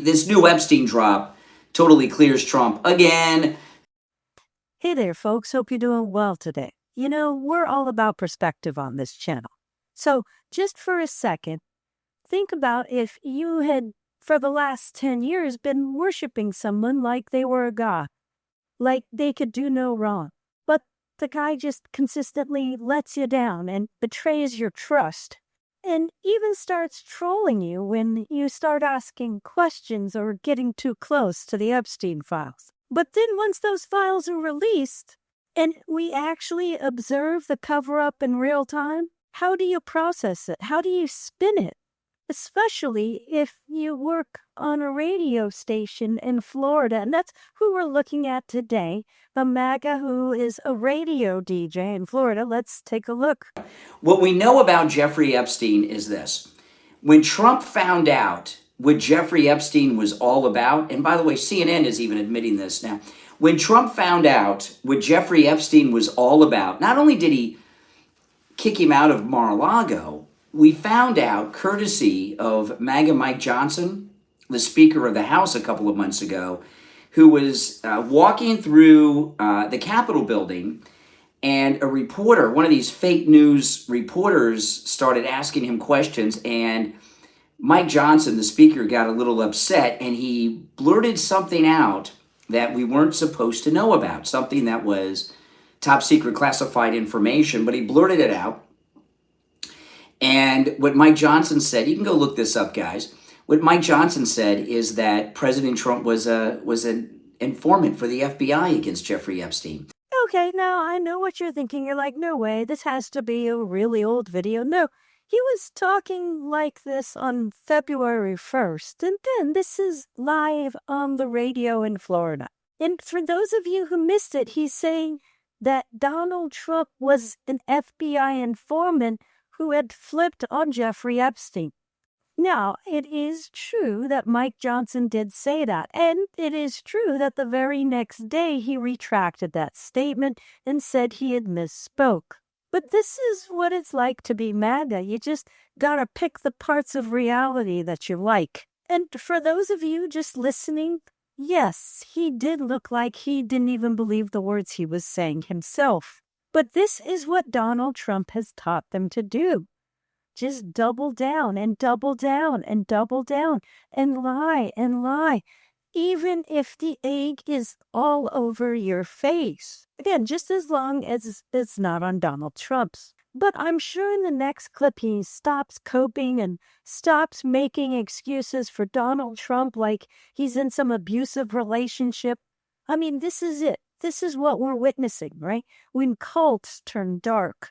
this new Epstein drop totally clears Trump again. Hey there, folks. Hope you're doing well today. You know, we're all about perspective on this channel. So, just for a second, think about if you had, for the last 10 years, been worshiping someone like they were a god, like they could do no wrong. But the guy just consistently lets you down and betrays your trust, and even starts trolling you when you start asking questions or getting too close to the Epstein files. But then once those files are released and we actually observe the cover-up in real time, how do you process it? How do you spin it? Especially if you work on a radio station in Florida. And that's who we're looking at today, the MAGA, who is a radio DJ in Florida. Let's take a look. What we know about Jeffrey Epstein is this. When Trump found out what Jeffrey Epstein was all about, and by the way, CNN is even admitting this now. When Trump found out what Jeffrey Epstein was all about, not only did he kick him out of Mar-a-Lago, we found out, courtesy of MAGA Mike Johnson, the Speaker of the House a couple of months ago, who was walking through the Capitol building, and a reporter, one of these fake news reporters, started asking him questions, and Mike Johnson, the Speaker, got a little upset, and he blurted something out that we weren't supposed to know about, something that was top secret classified information, but he blurted it out. And what Mike Johnson said, you can go look this up, guys. What Mike Johnson said is that President Trump was an informant for the FBI against Jeffrey Epstein. Okay, now I know what you're thinking. You're like, no way, this has to be a really old video. No, he was talking like this on February 1st, and then this is live on the radio in Florida. And for those of you who missed it, he's saying that Donald Trump was an FBI informant who had flipped on Jeffrey Epstein. Now, it is true that Mike Johnson did say that, and it is true that the very next day he retracted that statement and said he had misspoke. But this is what it's like to be MAGA. You just gotta pick the parts of reality that you like. And for those of you just listening, yes, he did look like he didn't even believe the words he was saying himself. But this is what Donald Trump has taught them to do. Just double down and double down and double down and lie, even if the egg is all over your face. Again, just as long as it's not on Donald Trump's. But I'm sure in the next clip he stops coping and stops making excuses for Donald Trump like he's in some abusive relationship. I mean, this is it. This is what we're witnessing, right? When cults turn dark.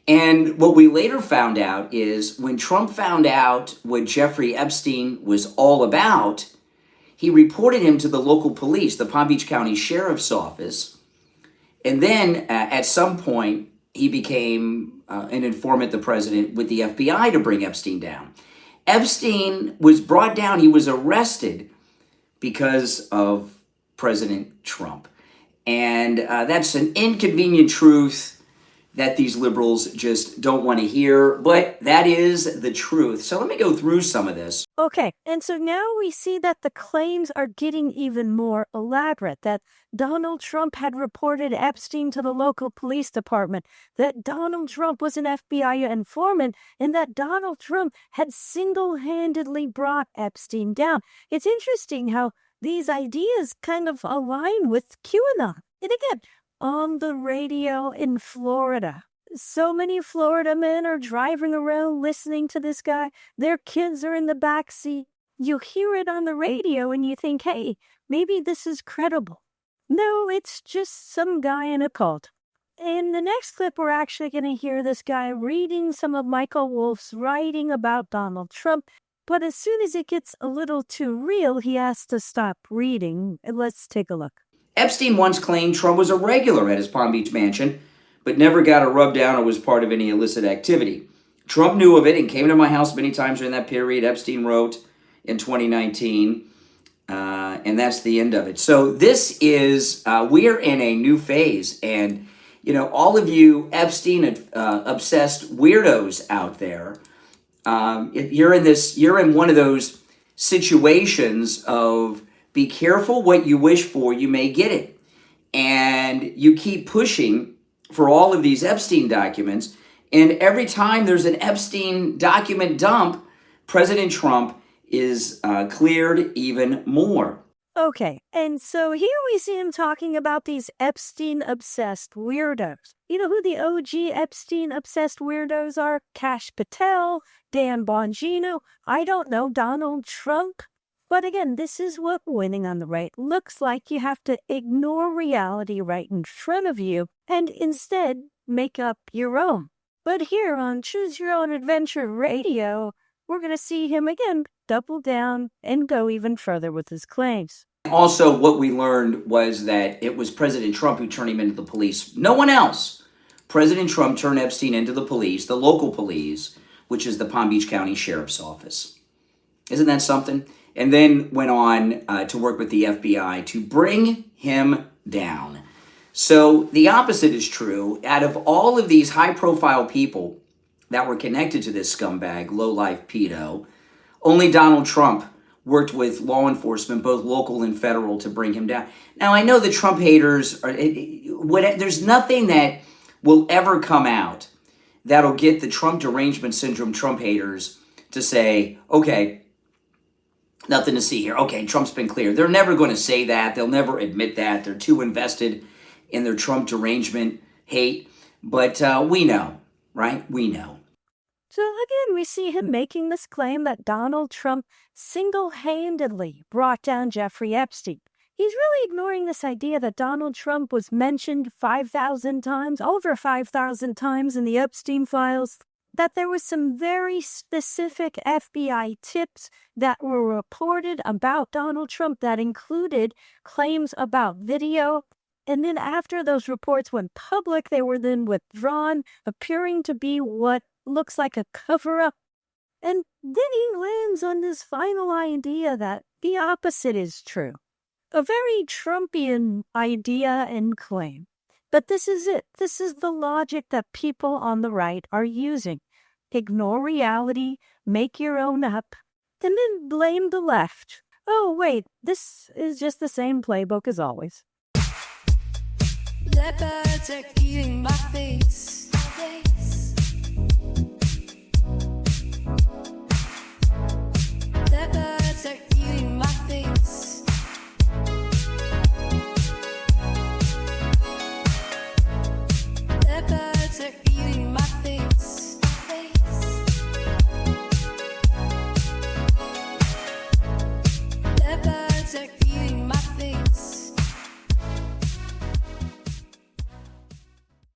And what we later found out is when Trump found out what Jeffrey Epstein was all about, he reported him to the local police, the Palm Beach County Sheriff's Office. And then at some point, he became an informant, the president, with the FBI to bring Epstein down. Epstein was brought down. He was arrested because of President Trump. And that's an inconvenient truth that these liberals just don't want to hear, but that is the truth. So let me go through some of this. Okay, and so now we see that the claims are getting even more elaborate, that Donald Trump had reported Epstein to the local police department, that Donald Trump was an FBI informant, and that Donald Trump had single-handedly brought Epstein down. It's interesting how these ideas kind of align with QAnon. And again, on the radio in Florida. So many Florida men are driving around listening to this guy. Their kids are in the back seat. You hear it on the radio and you think, hey, maybe this is credible. No, it's just some guy in a cult. In the next clip, we're actually going to hear this guy reading some of Michael Wolff's writing about Donald Trump. But as soon as it gets a little too real, he has to stop reading. Let's take a look. Epstein once claimed Trump was a regular at his Palm Beach mansion, but never got a rub down or was part of any illicit activity. Trump knew of it and came to my house many times during that period, Epstein wrote in 2019, and that's the end of it. So this is, we're in a new phase, and you know, all of you Epstein obsessed weirdos out there, you're in one of those situations of be careful what you wish for, you may get it. And you keep pushing for all of these Epstein documents. And every time there's an Epstein document dump, President Trump is cleared even more. Okay, and so here we see him talking about these Epstein-obsessed weirdos. You know who the OG Epstein-obsessed weirdos are? Kash Patel, Dan Bongino, I don't know, Donald Trump. But again, this is what winning on the right looks like. You have to ignore reality right in front of you and instead make up your own. But here on Choose Your Own Adventure Radio, we're going to see him again double down and go even further with his claims. Also, what we learned was that it was President Trump who turned him into the police. No one else. President Trump turned Epstein into the police, the local police, which is the Palm Beach County Sheriff's Office. Isn't that something? And then went on to work with the FBI to bring him down. So the opposite is true. Out of all of these high-profile people that were connected to this scumbag, low-life pedo, only Donald Trump worked with law enforcement, both local and federal, to bring him down. Now, I know the Trump haters, there's nothing that will ever come out that'll get the Trump derangement syndrome Trump haters to say, okay, nothing to see here. Okay, Trump's been cleared. They're never going to say that. They'll never admit that. They're too invested in their Trump derangement hate. But we know, right? We know. So again, we see him making this claim that Donald Trump single-handedly brought down Jeffrey Epstein. He's really ignoring this idea that Donald Trump was mentioned 5,000 times, over 5,000 times in the Epstein files, that there was some very specific FBI tips that were reported about Donald Trump that included claims about video. And then after those reports went public, they were then withdrawn, appearing to be what looks like a cover-up. And then he lands on this final idea that the opposite is true. A very Trumpian idea and claim. But this is it. This is the logic that people on the right are using. Ignore reality, make your own up, and then blame the left. Oh, wait, this is just the same playbook as always. Leopards are eating my face. Leopards are eating my